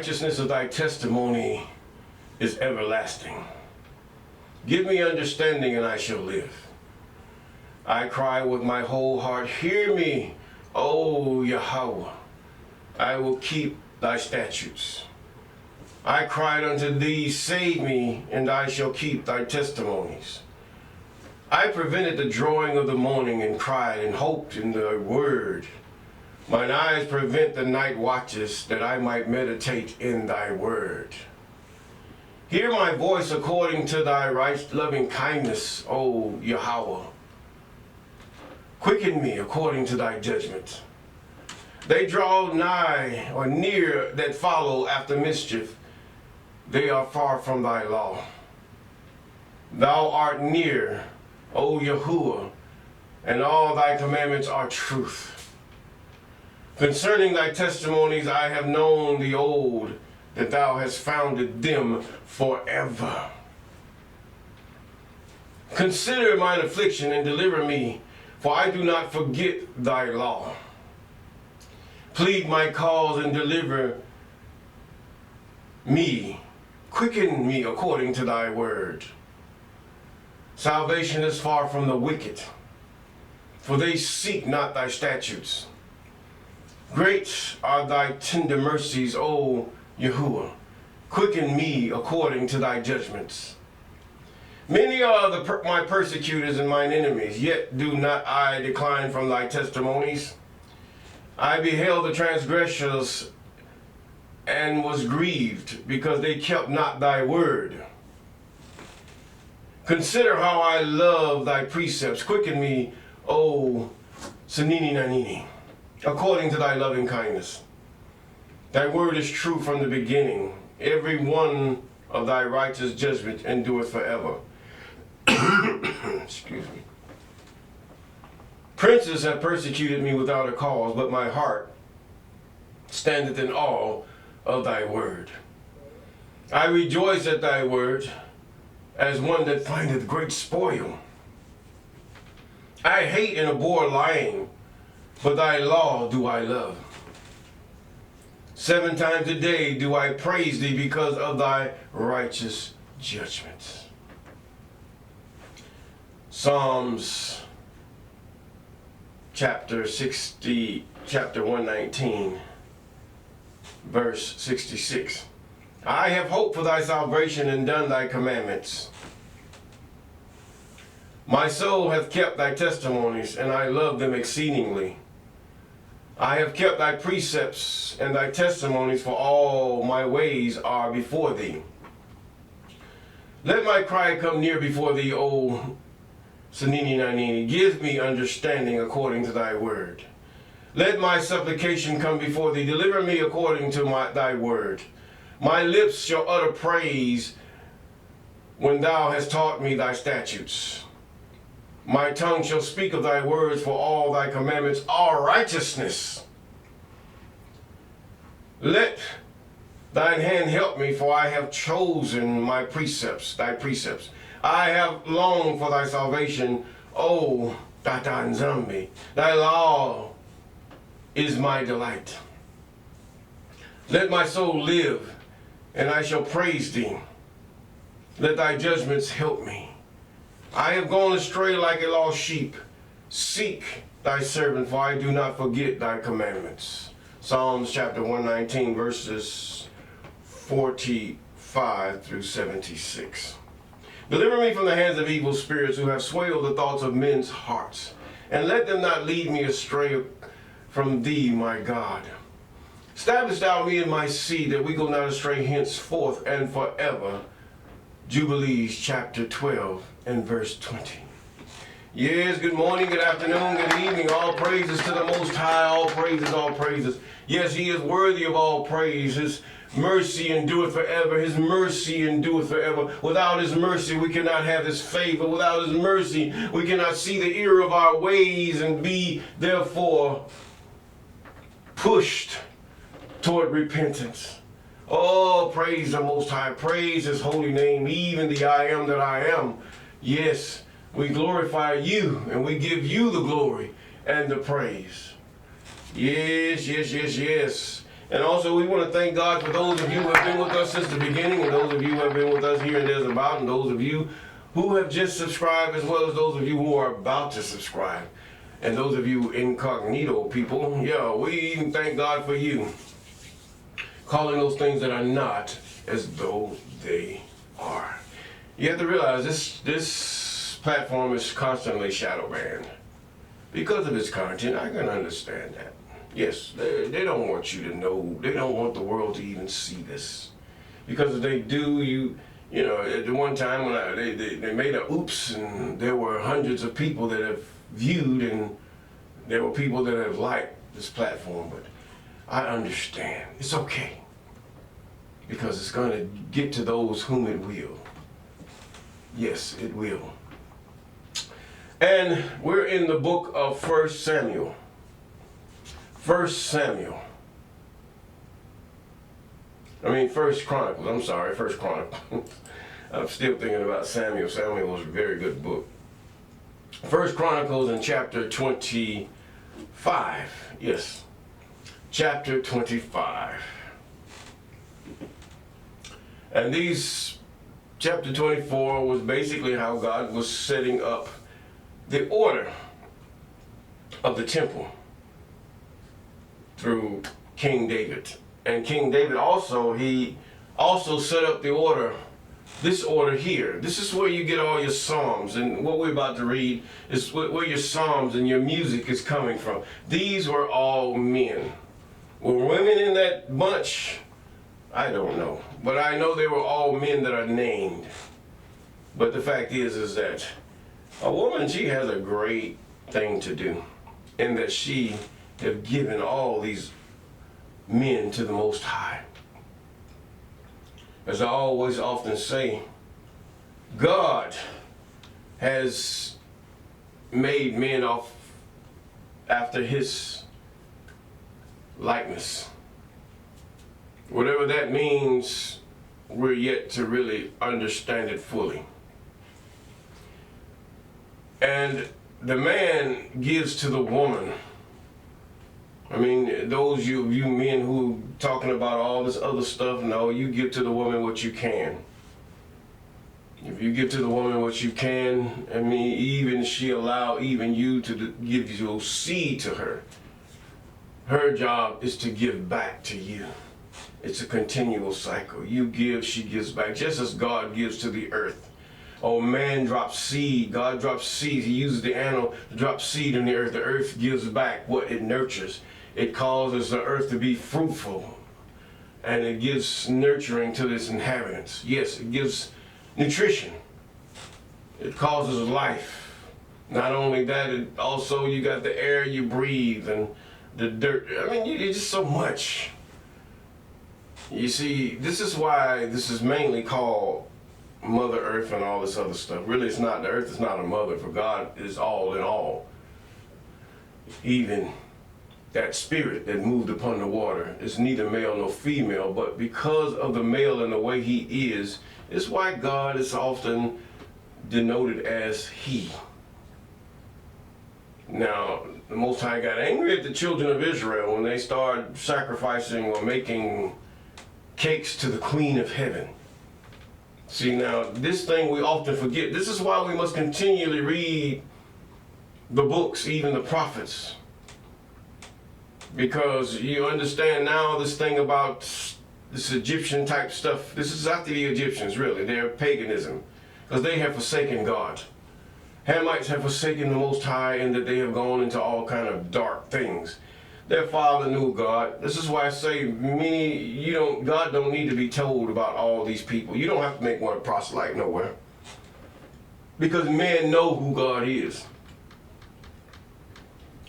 righteousness of thy testimony is everlasting. Give me understanding, and I shall live. I cry with my whole heart, hear me, O Yahweh. I will keep thy statutes. I cried unto thee, save me, and I shall keep thy testimonies. I prevented the drawing of the morning, and cried and hoped in thy word. Mine eyes prevent the night watches, that I might meditate in thy word. Hear my voice according to thy right loving kindness, O Yahweh. Quicken me according to thy judgment. They draw nigh or near that follow after mischief. They are far from thy law. Thou art near, O Yahuwah, and all thy commandments are truth. Concerning thy testimonies I have known the old, that thou hast founded them forever. Consider mine affliction and deliver me, for I do not forget thy law. Plead my cause and deliver me. Quicken me according to thy word. Salvation is far from the wicked, for they seek not thy statutes. Great are thy tender mercies, O Yahuwah. Quicken me according to thy judgments. Many are my persecutors and mine enemies, yet do not I decline from thy testimonies. I beheld the transgressors and was grieved, because they kept not thy word. Consider how I love thy precepts. Quicken me, O Sanini Nanini, according to thy loving kindness. Thy word is true from the beginning. Every one of thy righteous judgment endureth forever. Excuse me. Princes have persecuted me without a cause, but my heart standeth in awe of thy word. I rejoice at thy word, as one that findeth great spoil. I hate and abhor lying, but thy law do I love. 7 times a day do I praise thee, because of thy righteous judgments. Psalms chapter 119, verse 66. I have hoped for thy salvation and done thy commandments. My soul hath kept thy testimonies, and I love them exceedingly. I have kept thy precepts and thy testimonies, for all my ways are before thee. Let my cry come near before thee, O Sanini Nanini. Give me understanding according to thy word. Let my supplication come before thee. Deliver me according to thy word. My lips shall utter praise when thou hast taught me thy statutes. My tongue shall speak of thy words, for all thy commandments are righteousness. Let thine hand help me, for I have chosen my precepts, thy precepts. I have longed for thy salvation, O Tatan Zambi. Thy law is my delight. Let my soul live, and I shall praise thee. Let thy judgments help me. I have gone astray like a lost sheep. Seek thy servant, for I do not forget thy commandments. Psalms chapter 119, verses 45 through 76. Deliver me from the hands of evil spirits, who have swayed the thoughts of men's hearts, and let them not lead me astray from thee, my God. Establish thou me in my seed, that we go not astray henceforth and forever. Jubilees chapter 12 and verse 20. Yes, good morning, good afternoon, good evening. All praises to the Most High. All praises, all praises. Yes, he is worthy of all praise. His mercy endureth forever. His mercy endureth forever. Without his mercy, we cannot have his favor. Without his mercy, we cannot see the error of our ways and be, therefore, pushed toward repentance. Oh, praise the Most High. Praise his holy name, even the I am that I am. Yes, we glorify you, and we give you the glory and the praise. Yes, yes, yes, yes. And also, we want to thank God for those of you who have been with us since the beginning, and those of you who have been with us here and there's about, and those of you who have just subscribed, as well as those of you who are about to subscribe. And those of you incognito people, yeah, we even thank God for you. Calling those things that are not as though they are. You have to realize this platform is constantly shadow banned. Because of its content, I can understand that. Yes, they don't want you to know. They don't want the world to even see this. Because if they do, you know, at the one time when they made a oops, and there were hundreds of people that have viewed, and there were people that have liked this platform, but I understand. It's okay. Because it's going to get to those whom it will. Yes, it will. And we're in the book of 1 Samuel. 1 Chronicles. I'm sorry, 1 Chronicles. I'm still thinking about Samuel. Samuel was a very good book. 1 Chronicles in chapter 25. Yes, chapter 25. And chapter 24 was basically how God was setting up the order of the temple through King David. And King David he also set up the order, this order here. This is where you get all your psalms, and what we're about to read is where your psalms and your music is coming from. These were all men. Were women in that bunch? I don't know. But I know they were all men that are named. But the fact is that a woman, she has a great thing to do, in that she have given all these men to the Most High. As I always often say, God has made men after his likeness. Whatever that means, we're yet to really understand it fully. And the man gives to the woman. I mean, those you men who talking about all this other stuff, no, you give to the woman what you can. If you give to the woman what you can, I mean, even she allow even you to give your seed to her. Her job is to give back to you. It's a continual cycle. You give, she gives back, just as God gives to the earth. Oh, man drops seed. God drops seed. He uses the animal to drop seed in the earth. The earth gives back what it nurtures. It causes the earth to be fruitful. And it gives nurturing to its inhabitants. Yes, it gives nutrition. It causes life. Not only that, it also you got the air you breathe and the dirt. I mean, it's just so much. You see, this is why this is mainly called Mother Earth and all this other stuff. Really, it's not. The earth is not a mother, for God is all in all. Even that spirit that moved upon the water is neither male nor female, but because of the male and the way he is why God is often denoted as he. Now, the Most High got angry at the children of Israel when they started sacrificing or making cakes to the Queen of Heaven. See, now, this thing we often forget. This is why we must continually read the books, even the prophets. Because you understand now this thing about this Egyptian type stuff. This is after the Egyptians, really. They're paganism. Because they have forsaken God. Hamites have forsaken the Most High, in that they have gone into all kind of dark things. Their father knew God. This is why I say God don't need to be told about all these people. You don't have to make one a proselyte nowhere. Because men know who God is.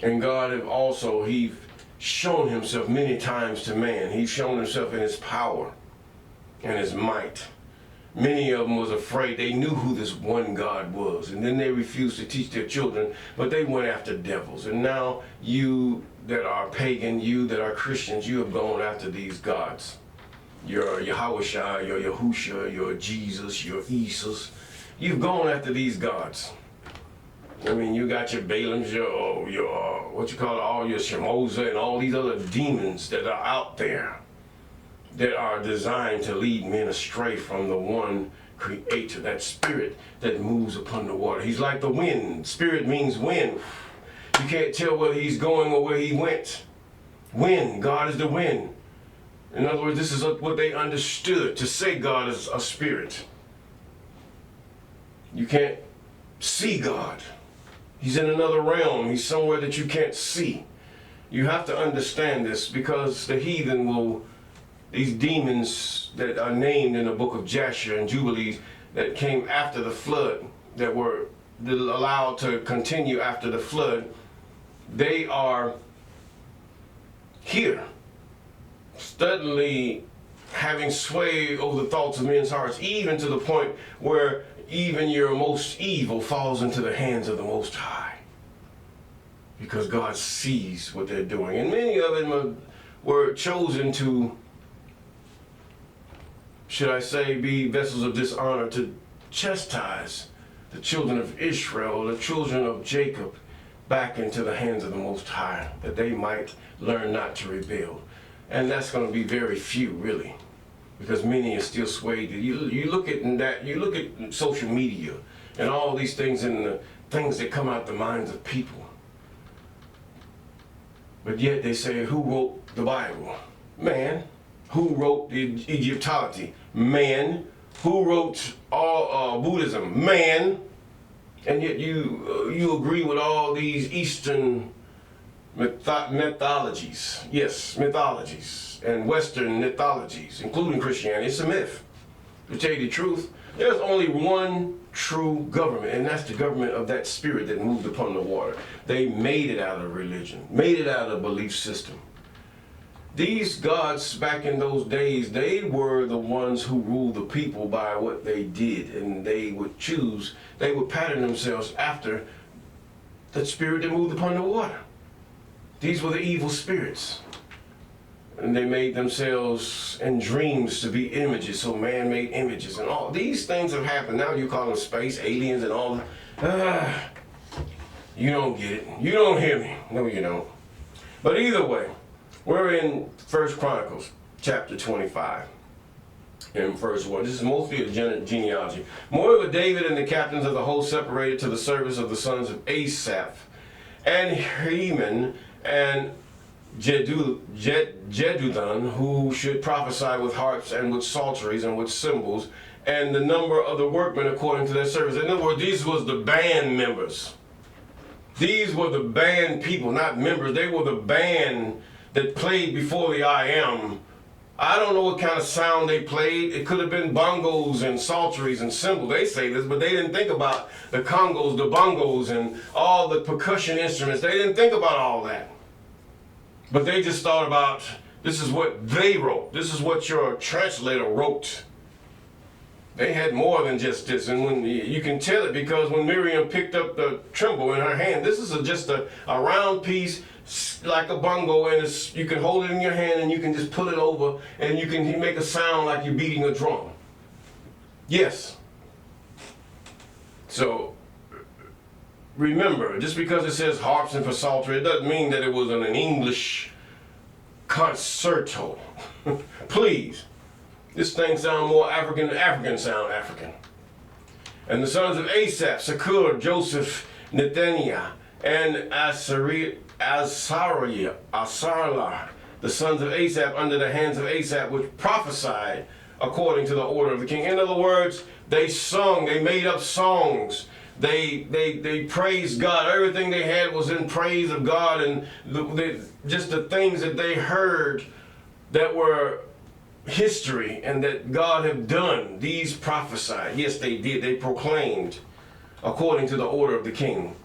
And God have also, He's shown himself many times to man. He's shown himself in his power and his might. Many of them was afraid. They knew who this one God was. And then they refused to teach their children, but they went after devils. And now you that are pagan, you that are Christians, you have gone after these gods. Your Yahushua, your Yahusha, your Jesus, your Isus. You've gone after these gods. I mean, you got your Balaams, your what you call it, all your Shemoza and all these other demons that are out there that are designed to lead men astray from the one creator, that spirit that moves upon the water. He's like the wind. Spirit means wind. You can't tell whether he's going or where he went. Wind, God is the wind. In other words, this is what they understood, to say God is a spirit. You can't see God. He's in another realm. He's somewhere that you can't see. You have to understand this, because the heathen will, these demons that are named in the book of Jasher and Jubilees that came after the flood, that were allowed to continue after the flood, they are here, steadily having sway over the thoughts of men's hearts, even to the point where even your most evil falls into the hands of the Most High, because God sees what they're doing. And many of them were chosen to, should I say, be vessels of dishonor, to chastise the children of Israel, the children of Jacob, back into the hands of the Most High, that they might learn not to rebel. And that's going to be very few, really, because many are still swayed. You look at social media and all these things and the things that come out the minds of people. But yet they say, who wrote the Bible? Man. Who wrote the Egyptology? Man. Who wrote all Buddhism? Man. And yet you agree with all these Eastern mythologies. Yes, mythologies. And Western mythologies, including Christianity. It's a myth. To tell you the truth, there's only one true government, and that's the government of that spirit that moved upon the water. They made it out of religion, made it out of belief system. These gods back in those days, they were the ones who ruled the people by what they did, and they would pattern themselves after that spirit that moved upon the water. These were the evil spirits. And they made themselves in dreams to be images, so man-made images. And all these things have happened. Now you call them space aliens and all. You don't get it. You don't hear me. No, you don't. But either way, we're in 1 Chronicles chapter 25. In verse 1. This is mostly a genealogy. Moreover, David and the captains of the host separated to the service of the sons of Asaph, and Heman, and Jeduthun, who should prophesy with harps and with psalteries and with cymbals, and the number of the workmen according to their service. In other words, these was the band members. These were the band people, not members. They were the band that played before the I Am. I don't know what kind of sound they played. It could have been bongos and psalteries and cymbals. They say this, but they didn't think about the congos, the bongos, and all the percussion instruments. They didn't think about all that. But they just thought about, this is what they wrote. This is what your translator wrote. They had more than just this. And when you can tell it, because when Miriam picked up the timbrel in her hand, this is just a round piece like a bongo, and you can hold it in your hand and you can just pull it over and you can make a sound like you're beating a drum. Yes. So remember, just because it says harps and for psaltery, it doesn't mean that it was an English concerto. Please. This thing sounds more African than African sound African. And the sons of Asaph, Sakur, Joseph, Nethaniah, and Asarlah, the sons of Asaph under the hands of Asaph, which prophesied according to the order of the king. In other words, they sung, they made up songs. They praised God. Everything they had was in praise of God, and just the things that they heard that were history and that God had done, these prophesied. Yes, they did. They proclaimed according to the order of the king.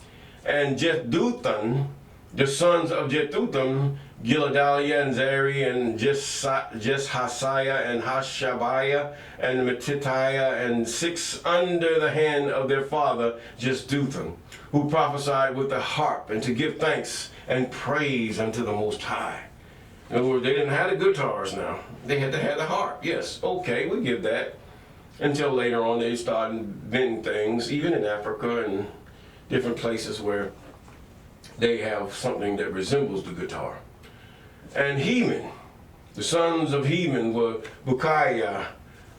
And Jeduthun, the sons of Jeduthun, Giladaliah and Zeri and Jeshasiah and Hashabiah and Mattitiah, and 6 under the hand of their father Jeduthun, who prophesied with the harp, and to give thanks and praise unto the Most High. In other words, they didn't have the guitars now. They had to have the harp. Yes, okay, we give that. Until later on they started inventing things, even in Africa, and different places where they have something that resembles the guitar. And Heman, the sons of Heman were Bukiah,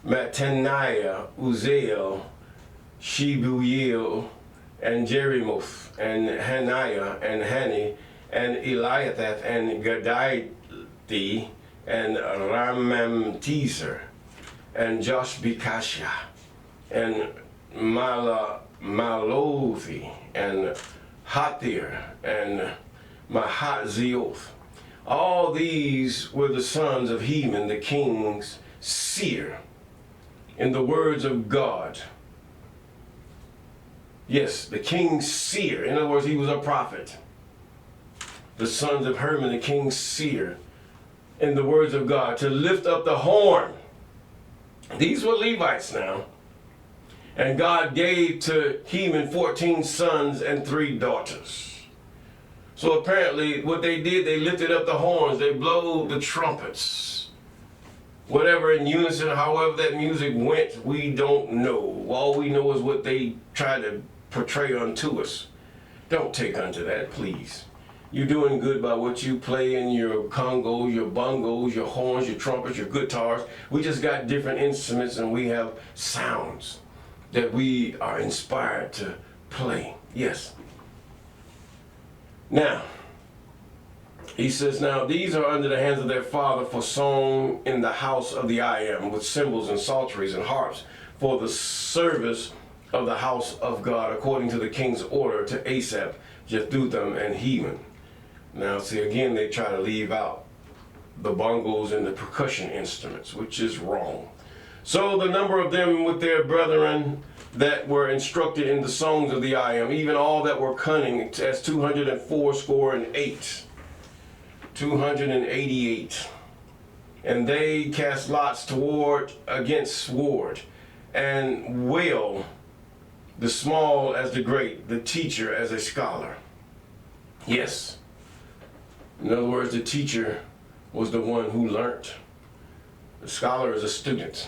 Mattaniah, Uzziel, Shebuel, and Jerimoth, and Hananiah, and Hani, and Eliathah, and Gadaithi, and Ramamtezer, and Joshbekashah, and Malothi, and Hathir, and Mahatzioth. All these were the sons of Heman, the king's seer, in the words of God. Yes, the king's seer. In other words, he was a prophet. The sons of Herman, the king's seer, in the words of God, to lift up the horn. These were Levites now. And God gave to Heman 14 sons and 3 daughters. So apparently what they did, they lifted up the horns, they blowed the trumpets. Whatever in unison, however that music went, we don't know. All we know is what they tried to portray unto us. Don't take unto that, please. You're doing good by what you play in your congos, your bongos, your horns, your trumpets, your guitars. We just got different instruments and we have sounds that we are inspired to play. Yes. Now, he says, now these are under the hands of their father for song in the house of the I Am, with cymbals and psalteries and harps, for the service of the house of God, according to the king's order to Asaph, Jethutham, and Heman. Now, see, again, they try to leave out the bongos and the percussion instruments, which is wrong. So the number of them with their brethren that were instructed in the songs of the I Am, even all that were cunning, as 288. 288. And they cast lots toward against sword, and will, the small as the great, the teacher as a scholar. Yes. In other words, the teacher was the one who learned. The scholar is a student.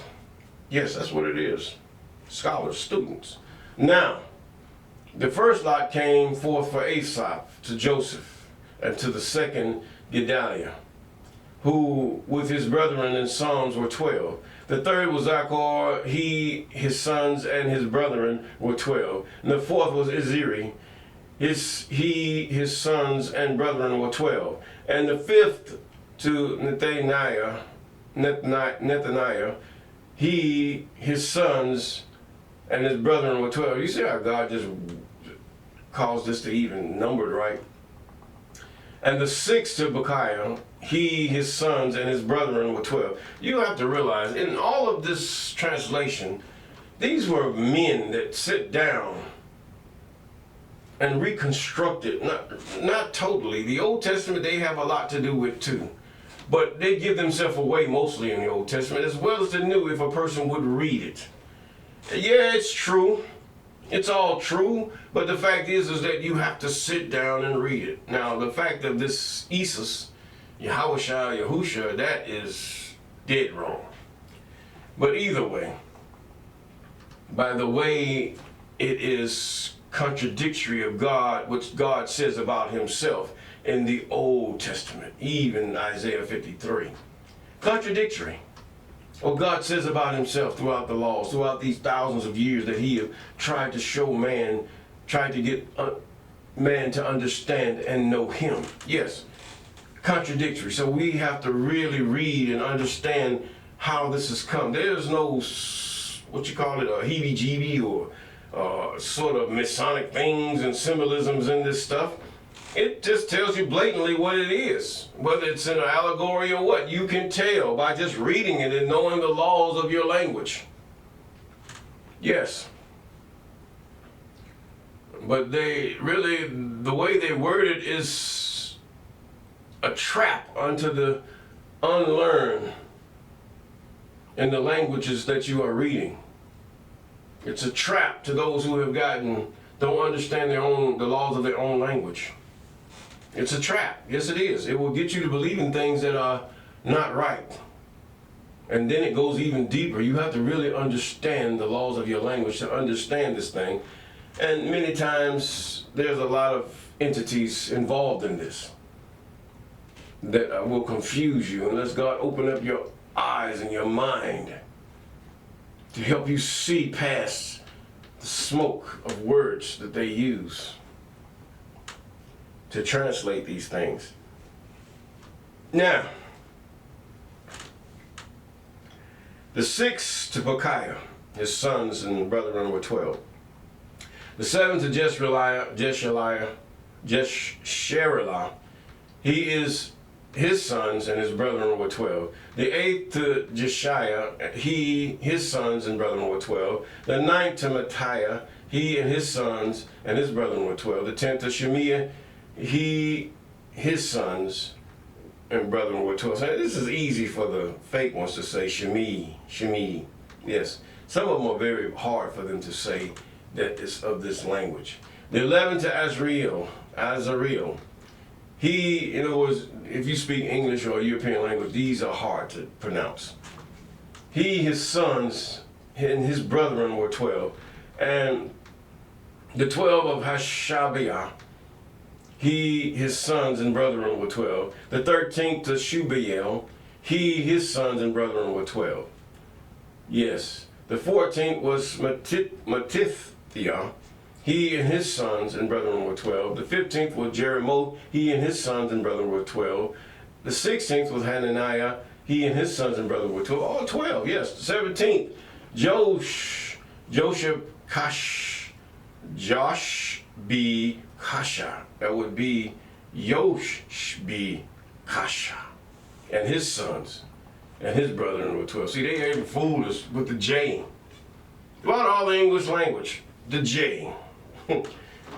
Yes, that's what it is. Scholars, students. Now, the first lot came forth for Asaph to Joseph, and to the second Gedaliah, who with his brethren in Psalms were 12. The third was Zachor, his sons, and his brethren were 12. And the fourth was Iziri, his sons and brethren were 12. And the fifth to Nethaniah, his sons, and his brethren were 12. You see how God just caused this to even numbered, right? And the sixth to Bukiah, his sons, and his brethren were 12. You have to realize, in all of this translation, these were men that sit down and reconstruct it. Not totally. The Old Testament, they have a lot to do with too. But they give themselves away mostly in the Old Testament, as well as the New, if a person would read it. Yeah, it's true. It's all true, but the fact is that you have to sit down and read it. Now, the fact of this Isus, Yahusha, that is dead wrong. But either way, by the way it is contradictory of God, which God says about himself in the Old Testament, even Isaiah 53. Contradictory. What God says about himself throughout the laws, throughout these thousands of years that he have tried to show man, tried to get man to understand and know him. Yes, contradictory. So we have to really read and understand how this has come. There's no, what you call it, a heebie-jeebie or sort of Masonic things and symbolisms in this stuff. It just tells you blatantly what it is. Whether it's in an allegory or what, you can tell by just reading it and knowing the laws of your language. Yes. But they really, the way they word it is a trap unto the unlearned in the languages that you are reading. It's a trap to those who have don't understand the laws of their own language. It's a trap. Yes, it is. It will get you to believe in things that are not right. And then it goes even deeper. You have to really understand the laws of your language to understand this thing. And many times there's a lot of entities involved in this that will confuse you unless God open up your eyes and your mind to help you see past the smoke of words that they use to translate these things. Now, the 6 to Bechiah, his sons and brethren were 12. The 7 to Jesherelah, he is his sons and his brethren were 12. The 8th to Jeshiah, his sons and brethren were 12. The 9th to Matthiah, he and his sons and his brethren were 12. The 10th to Shemiah, his sons and brethren were 12. So this is easy for the fake ones to say Shemi. Yes, some of them are very hard for them to say that is of this language. The 11th to Azareel. He, in other words, if you speak English or European language, these are hard to pronounce. He, his sons, and his brethren were 12. And the 12 of Hashabiah, he, his sons and brethren were 12. The 13th to Shubael, he, his sons and brethren were 12. Yes. The 14th was Mattithiah, he and his sons and brethren were 12. The 15th was Jeremoth, he and his sons and brethren were 12. The 16th was Hananiah, he and his sons and brethren were 12. All 12, yes. The 17th, Josh B. Kasha. That would be Yosh B. Kasha. And his sons and his brethren were 12. See, they even fooled us with the J. Throughout all the English language, the J.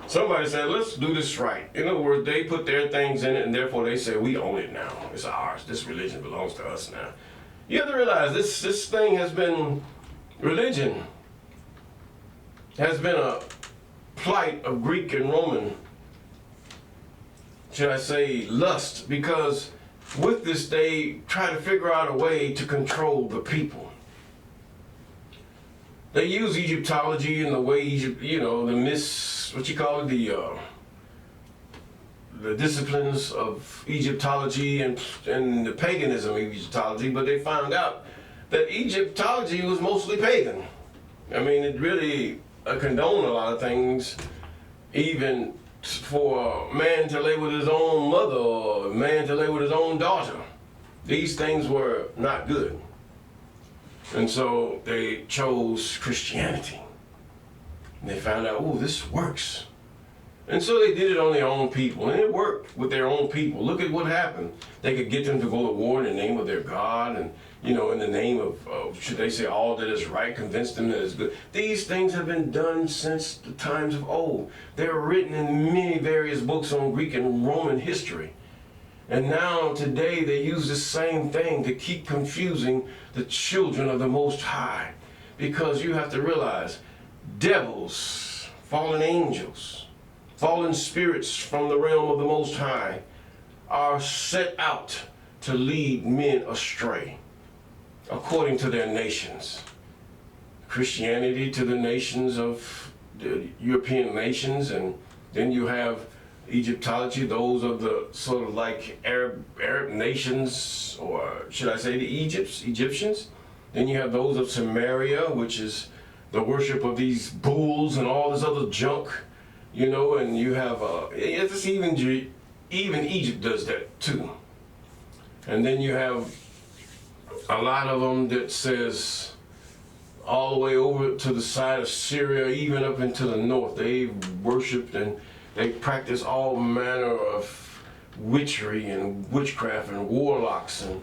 Somebody said, let's do this right. In other words, they put their things in it, and therefore they say, we own it now. It's ours. This religion belongs to us now. You have to realize this thing has been, religion has been a plight of Greek and Roman, should I say, lust, because with this they try to figure out a way to control the people. They use Egyptology and the way Egypt, the disciplines of Egyptology and the paganism of Egyptology, but they found out that Egyptology was mostly pagan. I mean, it really condoned a lot of things, even for a man to lay with his own mother or a man to lay with his own daughter. These things were not good. And so they chose Christianity. And they found out, oh, this works. And so they did it on their own people. And it worked with their own people. Look at what happened. They could get them to go to war in the name of their God and, in the name of, should they say, all that is right, convince them that it's good. These things have been done since the times of old. They're written in many various books on Greek and Roman history. And now, today, they use the same thing to keep confusing the children of the Most High. Because you have to realize, devils, fallen angels, fallen spirits from the realm of the Most High are set out to lead men astray, according to their nations. Christianity to the nations of the European nations, and then you have Egyptology, those of the sort of like Arab nations, or should I say the Egyptians. Then you have those of Samaria, which is the worship of these bulls and all this other junk, and you have, it's even Egypt does that too. And then you have a lot of them that says all the way over to the side of Syria, even up into the north, they worshiped and they practice all manner of witchery and witchcraft and warlocks and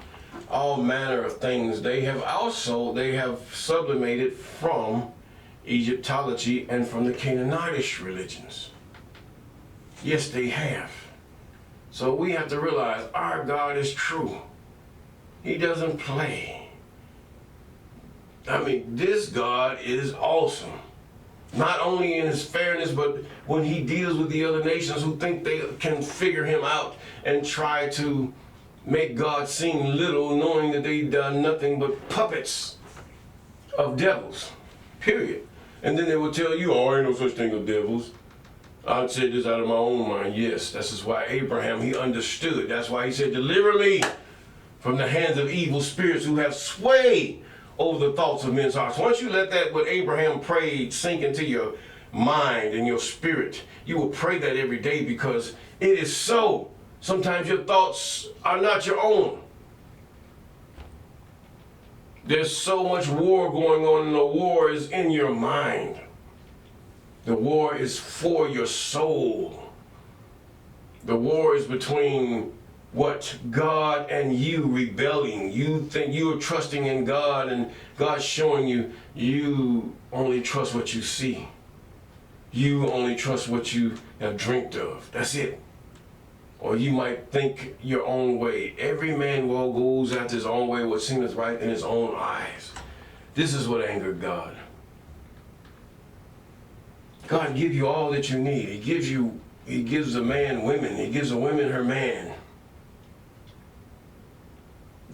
all manner of things. They have sublimated from Egyptology and from the Canaanitish religions. Yes, they have. So we have to realize our God is true. He doesn't play. I mean, this God is awesome. Not only in his fairness, but when he deals with the other nations who think they can figure him out and try to make God seem little, knowing that they've done nothing but puppets of devils, period. And then they will tell you, oh, ain't no such thing as devils. I said this out of my own mind. Yes, this is why Abraham, he understood. That's why he said, deliver me from the hands of evil spirits who have sway over the thoughts of men's hearts. Once you let that, what Abraham prayed, sink into your mind and your spirit, you will pray that every day, because it is so. Sometimes your thoughts are not your own. There's so much war going on, and the war is in your mind. The war is for your soul. The war is between what? God and you rebelling. You think you are trusting in God, and God's showing you, you only trust what you see. You only trust what you have dreamt of. That's it. Or you might think your own way. Every man well goes after his own way, what seemeth right in his own eyes. This is what angered God. God gives you all that you need. He gives a man women. He gives a woman her man.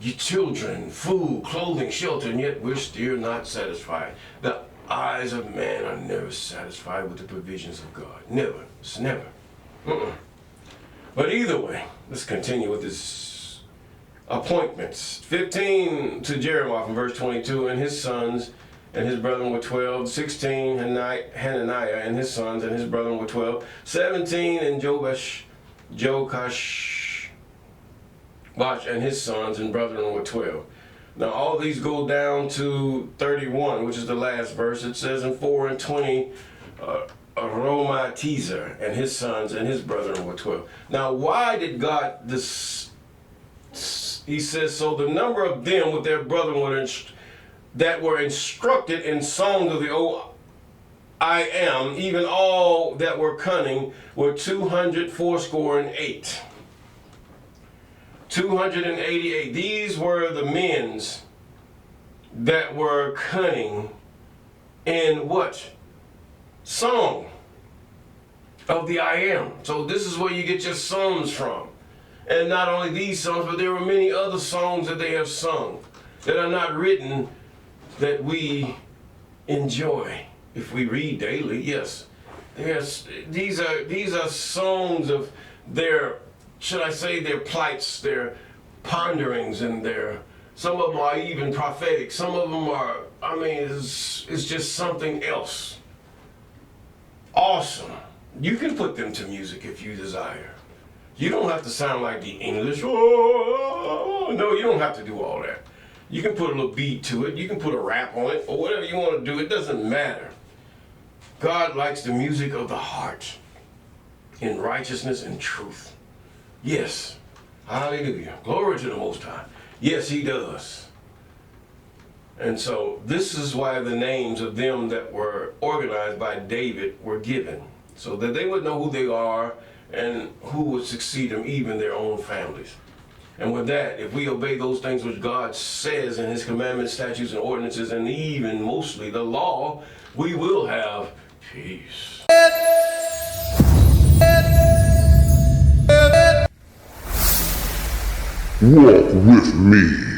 Your children, food, clothing, shelter, and yet we're still not satisfied. The eyes of man are never satisfied with the provisions of God. Never. It's never. But either way, let's continue with this appointments. 15 to Jeremiah from verse 22, and his sons and his brethren were 12. 16, Hananiah and his sons and his brethren were 12. 17, and Jokash and his sons and brethren were 12. Now all these go down to 31, which is the last verse. It says in 4 and 20, Aromatizer and his sons and his brethren were 12. Now why did God this? He says, so the number of them with their brethren that were instructed in songs of the old I am, even all that were cunning, were 288. 288. These were the men that were cunning in what? Song of the I am. So this is where you get your songs from. And not only these songs, but there were many other songs that they have sung that are not written, that we enjoy if we read daily. Yes, these are songs of their, should I say, their plights, their ponderings, and some of them are even prophetic. Some of them are, it's just something else. Awesome. You can put them to music if you desire. You don't have to sound like the English. Oh, no, you don't have to do all that. You can put a little beat to it. You can put a rap on it, or whatever you want to do. It doesn't matter. God likes the music of the heart in righteousness and truth. Yes. Hallelujah. Glory to the Most High. Yes, he does. And so this is why the names of them that were organized by David were given, so that they would know who they are and who would succeed them, even their own families. And with that, if we obey those things which God says in his commandments, statutes, and ordinances, and even mostly the law, we will have peace. Walk with me.